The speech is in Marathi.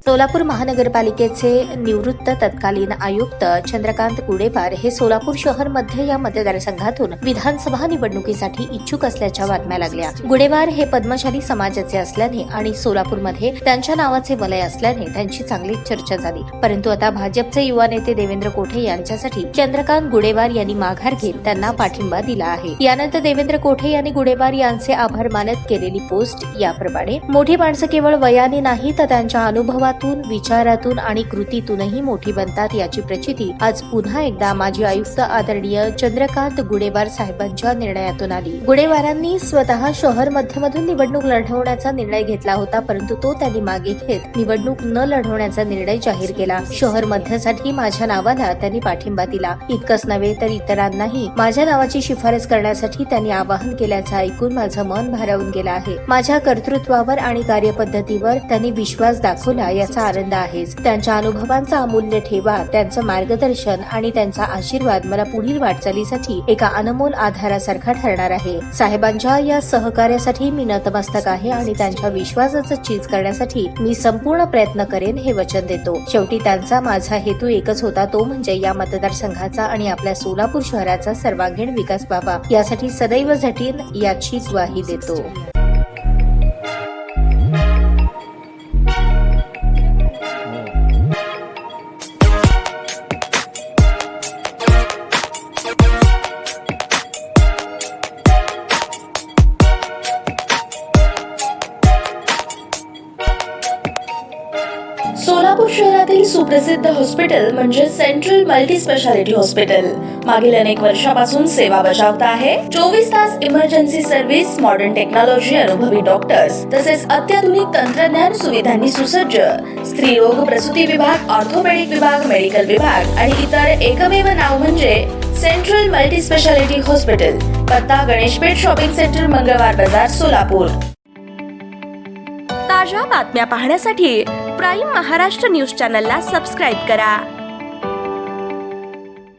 सोलापूर महानगरपालिकेचे निवृत्त तत्कालीन आयुक्त चंद्रकांत गुडेवार हे सोलापूर शहर मध्ये या मतदारसंघातून विधानसभा निवडणुकीसाठी इच्छुक असल्याच्या बातम्या लागल्या। गुडेवार हे पद्मशाली समाजाचे असल्याने आणि सोलापूरमध्ये त्यांच्या नावाचे वलय असल्याने त्यांची चांगलीच चर्चा झाली। परंतु आता भाजपचे युवा नेते देवेंद्र कोठे यांच्यासाठी चंद्रकांत गुडेवार यांनी माघार घेत त्यांना पाठिंबा दिला आहे। यानंतर देवेंद्र कोठे यांनी गुडेवार यांचे आभार मानत केलेली पोस्ट याप्रमाणे, मोठी माणसं केवळ वयाने नाही तर त्यांच्या अनुभवातून, विचारातून आणि कृतीतूनही मोठी बनतात याची प्रचिती आज पुन्हा एकदा माजी आयुक्त आदरणीय चंद्रकांत गुडेवार साहेबांच्या निर्णयातून आली। गुडेवारांनी स्वतः शहर मध्यमधून निवडणूक लढवण्याचा निर्णय घेतला होता, परंतु तो त्यांनी मागे घेत निवडणूक न लढवण्याचा निर्णय जाहीर केला। शहर मध्यसाठी माझ्या नावाला त्यांनी पाठिंबा दिला। इतकंच नव्हे तर इतरांनाही माझ्या नावाची शिफारस करण्यासाठी त्यांनी आवाहन केल्याचं ऐकून माझं मन भारावून गेलं आहे। माझ्या कर्तृत्वावर आणि कार्यपद्धतीवर त्यांनी विश्वास दाखवला याचा आनंद आहेच। त्यांच्या अनुभवांचा अमूल्य ठेवा, त्यांचं मार्गदर्शन आणि त्यांचा आशीर्वाद मला पुढील वाटचालीसाठी एका अनमोल आधारासारखा ठरणार आहे। साहेबांच्या या सहकार्यासाठी मी नतमस्तक आहे आणि त्यांच्या विश्वासाचं चीज करण्यासाठी मी संपूर्ण प्रयत्न करेन हे वचन देतो। शेवटी त्यांचा माझा हेतू एकच होता, तो म्हणजे या मतदारसंघाचा आणि आपल्या सोलापूर शहराचा सर्वांगीण विकास व्हावा, यासाठी सदैव झटीन याची ग्वाही देतो। सोलापूर शहरातील सुप्रसिद्ध हॉस्पिटल म्हणजे सेंट्रल मल्टी स्पेशालिटी हॉस्पिटल मागील अनेक वर्षापासून सेवा बजावत आहे। 24 तास इमर्जन्सी सर्व्हिस, मॉडर्न टेक्नॉलॉजी, अनुभवी डॉक्टर्स तसेच अत्याधुनिक तंत्रज्ञान सुविधांनी सुसज्ज स्त्रीरोग प्रसूती विभाग, ऑर्थोपेडिक विभाग, मेडिकल विभाग आणि इतर एकमेव नाव म्हणजे सेंट्रल मल्टी स्पेशालिटी हॉस्पिटल। पत्ता गणेशपेठ शॉपिंग सेंटर, मंगळवार बाजार, सोलापूर। ताज्या बातम्या पाहण्यासाठी प्राईम महाराष्ट्र न्यूज चॅनलला सबस्क्राईब करा।